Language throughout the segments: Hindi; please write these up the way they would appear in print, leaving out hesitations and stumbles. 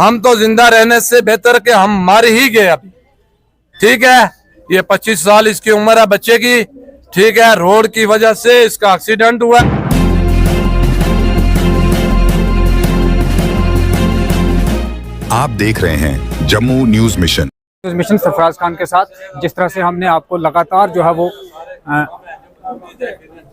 हम तो जिंदा रहने से बेहतर कि हम मर ही गए अभी। ठीक है, ये 25 साल इसकी उम्र है बच्चे की। ठीक है, रोड की वजह से इसका एक्सीडेंट हुआ। आप देख रहे हैं जम्मू न्यूज मिशन सरफराज खान के साथ। जिस तरह से हमने आपको लगातार जो है वो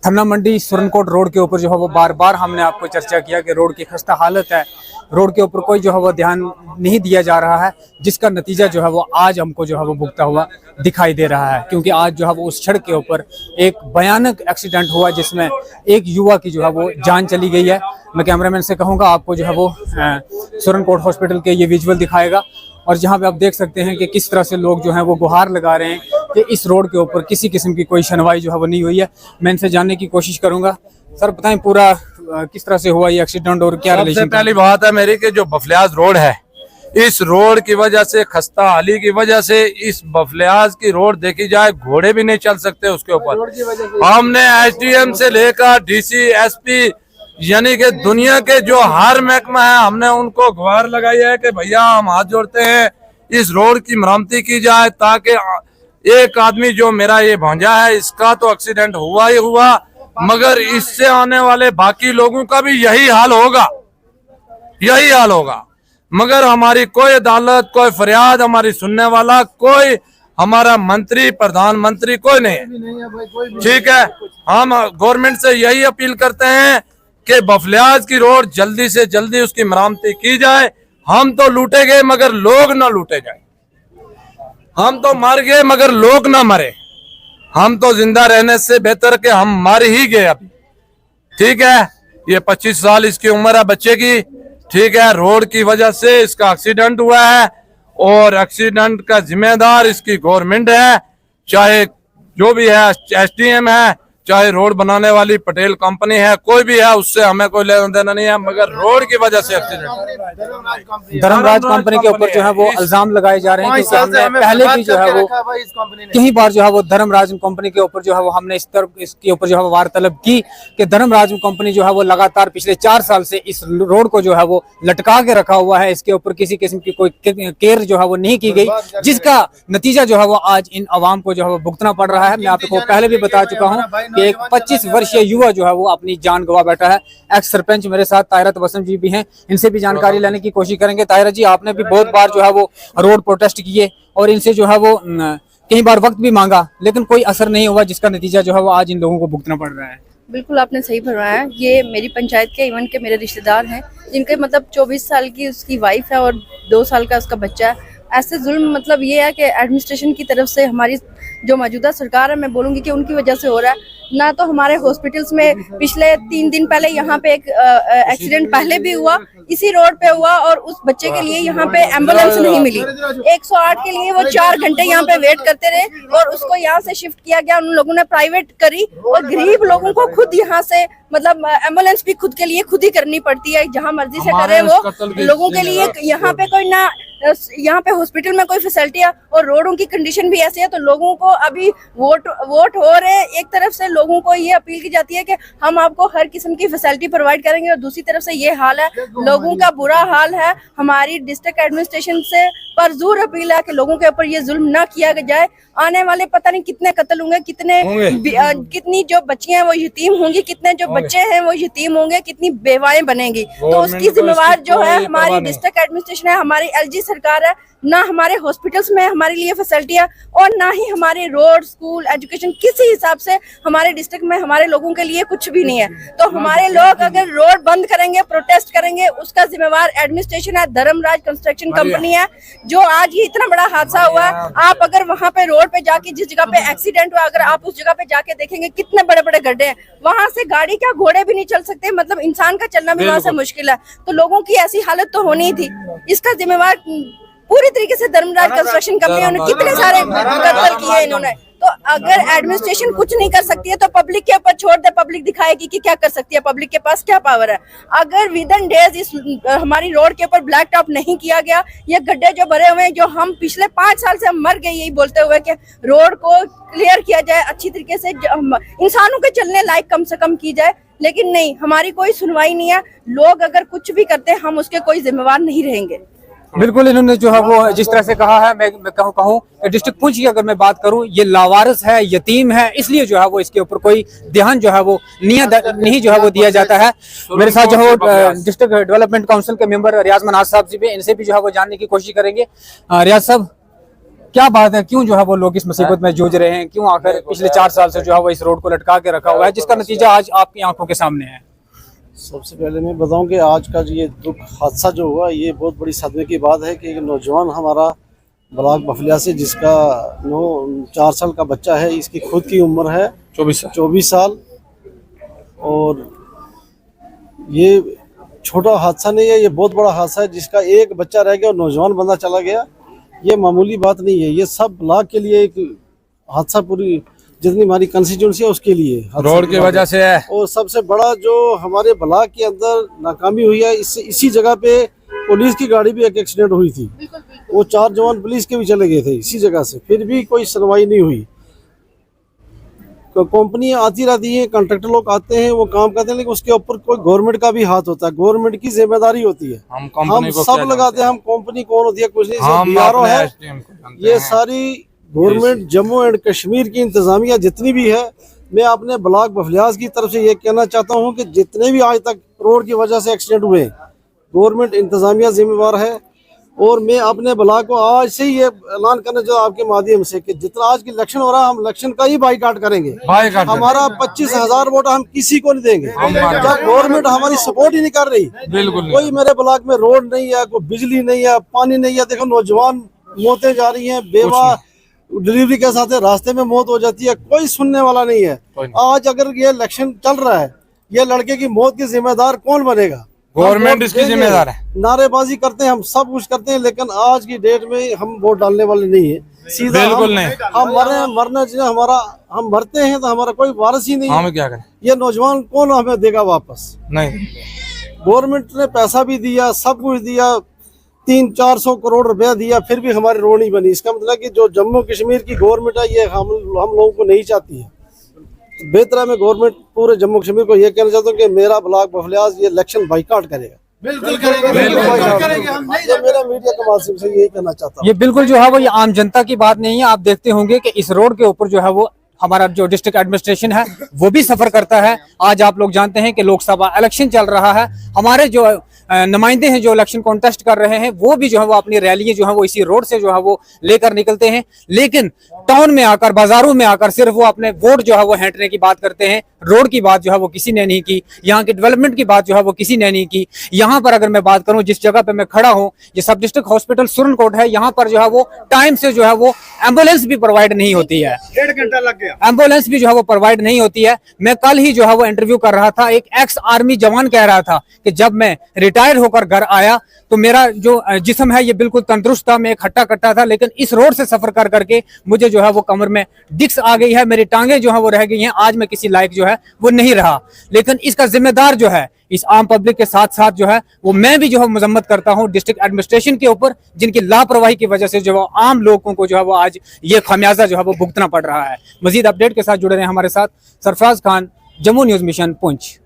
थन्ना मंडी सुरनकोट रोड के ऊपर जो है वो बार बार हमने आपको चर्चा किया कि रोड की खस्ता हालत है, रोड के ऊपर कोई जो है वो ध्यान नहीं दिया जा रहा है, जिसका नतीजा जो है वो आज हमको जो है वो भुगता हुआ दिखाई दे रहा है। क्योंकि आज जो है वो उस सड़क के ऊपर एक भयानक एक्सीडेंट हुआ जिसमें एक युवा की जो है वो जान चली गई है। मैं कैमरामैन से कहूँगा आपको जो है वो सुरनकोट हॉस्पिटल के ये विजुअल दिखाएगा, और जहाँ पे आप देख सकते हैं कि किस तरह से लोग जो हैं वो गुहार लगा रहे हैं कि इस रोड के ऊपर किसी किस्म की कोई सुनवाई जो है वो नहीं हुई है। मैं इनसे जानने की कोशिश करूंगा। सर बताएं पूरा किस तरह से हुआ ये एक्सीडेंट और क्या रिलेशन? सबसे पहली बात है मेरी कि जो बफलियाज रोड है, इस रोड की वजह से, खस्ता हाली की वजह से, इस बफलियाज की रोड देखी जाए घोड़े भी नहीं चल सकते उसके ऊपर। हमने एसडीएम से लेकर डीसी, एसपी, यानी कि दुनिया के जो हर महकमा है, हमने उनको गुहार लगाई है कि भैया हम हाथ जोड़ते हैं, इस रोड की मरम्मती की जाए, ताकि एक आदमी जो मेरा ये भांजा है इसका तो एक्सीडेंट हुआ ही हुआ, मगर इससे आने वाले बाकी लोगों का भी यही हाल होगा, यही हाल होगा। मगर हमारी कोई अदालत, कोई फरियाद हमारी सुनने वाला, कोई हमारा मंत्री, प्रधानमंत्री कोई नहीं है। ठीक है, हम गवर्नमेंट से यही अपील करते हैं कि बफलियाज की रोड जल्दी से जल्दी उसकी मरम्मती की जाए। हम तो लूटे गए मगर लोग ना लूटे जाए, हम तो मर गए मगर लोग ना मरे। हम तो जिंदा रहने से बेहतर कि हम मर ही गए अभी। ठीक है, ये 25 साल इसकी उम्र है बच्चे की। ठीक है, रोड की वजह से इसका एक्सीडेंट हुआ है, और एक्सीडेंट का जिम्मेदार इसकी गवर्नमेंट है, चाहे जो भी है, एसडीएम है, चाहे रोड बनाने वाली पटेल कंपनी है, कोई भी है, उससे हमें कोई लेना देना नहीं है, मगर रोड की वजह से एक्सीडेंट। धर्मराज कंपनी के ऊपर जो है वो इल्जाम लगाए जा रहे हैं, क्योंकि हमने पहले भी जो है वो कई बार जो है वो धर्मराज कंपनी के ऊपर जो है वो हमने इसके ऊपर जो है वो वार्तालाप की कि धर्मराज कंपनी जो है वो लगातार पिछले 4 साल से इस रोड को जो है वो लटका के रखा हुआ है, इसके ऊपर किसी किस्म की कोई केयर जो है वो नहीं की गई, जिसका नतीजा जो है वो आज इन अवाम को जो है वो भुगतना पड़ रहा है। मैं आपको पहले भी बता चुका हूँ कि एक 25 वर्षीय युवा जो है वो अपनी जान गवा बैठा है। एक्स सरपंच मेरे साथ तायरा तबस्सुम जी भी हैं, इनसे भी जानकारी लेने की कोशिश करेंगे। तायरा जी, आपने भी बहुत बार जो है वो रोड प्रोटेस्ट किए और इनसे जो है वो कई बार वक्त भी मांगा, लेकिन कोई असर नहीं हुआ, जिसका नतीजा जो है वो आज इन लोगों को भुगतना पड़ रहा है। बिल्कुल आपने सही फरमाया। ये मेरी पंचायत के इवन के मेरे रिश्तेदार हैं, जिनके मतलब 24 साल की उसकी वाइफ है और 2 साल का उसका बच्चा है। ऐसे जुल्म मतलब ये है कि एडमिनिस्ट्रेशन की तरफ से हमारी जो मौजूदा सरकार है, मैं बोलूँगी कि उनकी वजह से हो रहा है। ना तो हमारे हॉस्पिटल्स में पिछले 3 दिन पहले यहाँ पे एक एक्सीडेंट पहले भी हुआ, इसी रोड पे हुआ, और उस बच्चे के लिए यहाँ पे एम्बुलेंस नहीं मिली। 108 के लिए वो 4 घंटे यहाँ पे वेट करते रहे, और उसको यहाँ से शिफ्ट किया गया, उन लोगों ने प्राइवेट करी, और गरीब लोगों को खुद यहाँ से मतलब एम्बुलेंस भी खुद के लिए खुद ही करनी पड़ती है, जहाँ मर्जी से करे वो लोगों के लिए। यहाँ पे कोई ना, यहाँ पे हॉस्पिटल में कोई फैसिलिटी है, और रोडों की कंडीशन भी ऐसी है, तो लोगों को अभी वोट हो रहे हैं। एक तरफ से लोगों को ये अपील की जाती है कि हम आपको हर किस्म की फैसिलिटी प्रोवाइड करेंगे, और दूसरी तरफ से ये हाल है, लोगों का बुरा हाल है। हमारी डिस्ट्रिक्ट एडमिनिस्ट्रेशन से परजोर अपील है कि लोगों के ऊपर ये जुल्म ना किया जाए। आने वाले पता नहीं कितने कत्ल होंगे, कितनी जो बच्चियां हैं वो यतीम होंगी, कितने जो बच्चे हैं वो यतीम होंगे, कितनी बेवाएं बनेंगी। तो उसकी जिम्मेवार जो है हमारी डिस्ट्रिक्ट एडमिनिस्ट्रेशन है, हमारी एलजी सरकार है। ना हमारे हॉस्पिटल्स में हमारे लिए फैसिलिटियाँ, और ना ही हमारे रोड, स्कूल, एजुकेशन, किसी हिसाब से हमारे डिस्ट्रिक्ट में हमारे लोगों के लिए कुछ भी नहीं है। तो हमारे लोग अगर रोड बंद करेंगे, प्रोटेस्ट करेंगे, उसका जिम्मेवार एडमिनिस्ट्रेशन है, धर्मराज कंस्ट्रक्शन कंपनी है। जो आज ये इतना बड़ा हादसा हुआ है, आप अगर वहाँ पे रोड पे जाके, जिस जगह पे एक्सीडेंट हुआ, अगर आप उस जगह पे जाके देखेंगे कितने बड़े बड़े गड्ढे हैं, वहाँ से गाड़ी क्या घोड़े भी नहीं चल सकते, मतलब इंसान का चलना भी वहाँ से मुश्किल है। तो लोगों की ऐसी हालत तो होनी ही थी। इसका जिम्मेवार पूरी तरीके से धर्मराज कंस्ट्रक्शन कंपनी ने कितने सारे कत्ल किए इन्होंने। तो अगर एडमिनिस्ट्रेशन कुछ नहीं कर सकती है तो पब्लिक के ऊपर छोड़ दे, पब्लिक दिखाएगी कि क्या कर सकती है, पब्लिक के पास क्या पावर है। अगर विद इन डेज इस हमारी रोड के ऊपर ब्लैक टॉप नहीं किया गया, ये गड्ढे जो भरे हुए हैं, जो हम पिछले 5 साल से हम मर गए यही बोलते हुए कि रोड को क्लियर किया जाए अच्छी तरीके से, इंसानों के चलने लायक कम से कम की जाए, लेकिन नहीं, हमारी कोई सुनवाई नहीं है। लोग अगर कुछ भी करते हैं हम उसके कोई जिम्मेवार नहीं रहेंगे। बिल्कुल इन्होंने जो है वो जिस तरह से कहा है, मैं कहूँ कि डिस्ट्रिक्ट पुंछ की अगर मैं बात करूं, ये लावारिस है, यतीम है, इसलिए जो है वो इसके ऊपर कोई ध्यान जो है वो नहीं जो है वो दिया जाता है। मेरे साथ जो है डिस्ट्रिक्ट डेवलपमेंट काउंसिल के मेंबर रियाज मनाज साहब जी भी, इनसे भी जो है वो जानने की कोशिश करेंगे। रियाज साहब, क्या बात है, क्यों जो है वो लोग इस मुसीबत में जूझ रहे हैं, क्यों आखिर पिछले 4 साल से जो है वो इस रोड को लटका के रखा हुआ है, जिसका नतीजा आज आपकी आंखों के सामने है? सबसे पहले मैं बताऊं कि आज का जो ये दुख हादसा जो हुआ, ये बहुत बड़ी सदमे की बात है कि एक नौजवान हमारा ब्लॉक बफलिया से, जिसका 4 साल का बच्चा है, इसकी खुद की उम्र है 24 साल, और ये छोटा हादसा नहीं है, ये बहुत बड़ा हादसा है, जिसका एक बच्चा रह गया और नौजवान बंदा चला गया। ये मामूली बात नहीं है, ये सब ब्लॉक के लिए एक हादसा, पूरी जितनी हमारी कंस्टिट्यूंसी है उसके लिए रोड की वजह से है। और सबसे बड़ा जो हमारे ब्लॉक के अंदर नाकामी हुई है, इसी जगह पे पुलिस की गाड़ी भी एक एक्सीडेंट हुई थी, वो 4 जवान पुलिस के भी चले गए थे इसी जगह से, फिर भी कोई सुनवाई नहीं हुई। कंपनी आती रहती है, कॉन्ट्रैक्टर लोग आते हैं, वो काम करते हैं, लेकिन उसके ऊपर कोई गवर्नमेंट का भी हाथ होता है, गवर्नमेंट की जिम्मेदारी होती है। हम सब लगाते हैं, हम कंपनी कौन होती है कुछ नहीं, BRO है, ये सारी गवर्नमेंट जम्मू एंड कश्मीर की इंतजामिया जितनी भी है। मैं अपने ब्लॉक बफलियाज की तरफ से ये कहना चाहता हूँ कि जितने भी आज तक रोड की वजह से एक्सीडेंट हुए, गवर्नमेंट इंतजामिया जिम्मेवार है। और मैं अपने ब्लॉक को आज से ही ये ऐलान करना चाहता हूँ आपके माध्यम से कि जितना आज की इलेक्शन हो रहा है, हम इलेक्शन का ही बाईकाट करेंगे। हमारा 25,000 वोट हम किसी को नहीं देंगे जब गवर्नमेंट हमारी सपोर्ट ही नहीं कर रही। बिल्कुल कोई मेरे ब्लॉक में रोड नहीं है, कोई बिजली नहीं है, पानी नहीं है। देखो नौजवान मौतें जा रही हैं, बेवा डिलीवरी के साथ रास्ते में मौत हो जाती है, कोई सुनने वाला नहीं है। आज अगर ये इलेक्शन चल रहा है, ये लड़के की मौत की जिम्मेदार कौन बनेगा? गवर्नमेंट इसकी जिम्मेदार है। नारेबाजी करते हैं, हम सब कुछ करते हैं, लेकिन आज की डेट में हम वोट डालने वाले नहीं है। सीधा बिल्कुल नहीं, हम मरना चाहिए हमारा, हम मरते हैं तो हमारा कोई वारिस ही नहीं। हमें क्या करें? ये नौजवान कौन हमें देगा वापस? नहीं, गवर्नमेंट ने पैसा भी दिया, सब कुछ दिया, 300-400 करोड़ रुपया दिया, फिर भी हमारी रोड नहीं बनी। इसका मतलब कि जो जम्मू कश्मीर की गवर्नमेंट है, ये हम लोगों को नहीं चाहती है। बेहतर है, मैं गवर्नमेंट पूरे जम्मू कश्मीर को ये कहना चाहता हूँ कि मेरा ब्लॉक बफलियाज ये इलेक्शन बाईकाट करेगा। बिल्कुल करेंगे, मेरा मीडिया के माध्यम से यही कहना चाहता हूँ। ये बिल्कुल जो है वो ये आम जनता की बात नहीं है। आप देखते होंगे कि इस रोड के ऊपर जो है वो हमारा जो डिस्ट्रिक्ट एडमिनिस्ट्रेशन है वो भी सफर करता है। आज आप लोग जानते हैं कि लोकसभा इलेक्शन चल रहा है, हमारे जो नुमाइंदे हैं जो इलेक्शन कॉन्टेस्ट कर रहे हैं, वो भी जो है वो अपनी रैलियां जो है वो इसी रोड से जो है वो लेकर निकलते हैं। लेकिन टाउन में आकर, बाजारों में आकर सिर्फ वो अपने वोट जो है वो हैंटने की बात करते हैं। रोड की बात जो है वो किसी ने नहीं की, यहाँ की डेवलपमेंट की बात जो है वो किसी ने नहीं की। यहाँ पर अगर मैं बात करूँ, जिस जगह पे मैं खड़ा हूँ, ये सब डिस्ट्रिक्ट हॉस्पिटल सुरनकोट है, यहाँ पर जो है वो टाइम से जो है वो एम्बुलेंस भी प्रोवाइड नहीं होती है। 1.5 घंटा लग गया, एम्बुलेंस भी जो है वो प्रोवाइड नहीं होती है। मैं कल ही जो है वो इंटरव्यू कर रहा था, एक एक्स आर्मी जवान कह रहा था कि जब मैं रिटायर होकर घर आया तो मेरा जो जिस्म है ये बिल्कुल तंदुरुस्त था, मैं एक हट्टा कट्टा था, लेकिन इस रोड से सफर कर करके मुझे जो है वो कमर में डिस्क आ गई है, मेरी टांगे जो है वो रह गई हैं, आज मैं किसी लायक जो है वो नहीं रहा। लेकिन इसका जिम्मेदार जो है इस आम पब्लिक के साथ साथ जो है वो मैं भी जो है मजम्मत करता हूं डिस्ट्रिक्ट एडमिनिस्ट्रेशन के ऊपर, जिनकी लापरवाही की वजह से जो है आम लोगों को जो है वो आज ये खामियाजा जो है वो भुगतना पड़ रहा है। मजीद अपडेट के साथ जुड़े रहे हमारे साथ। Sarfaraz Khan, Jammu news mission, Poonch.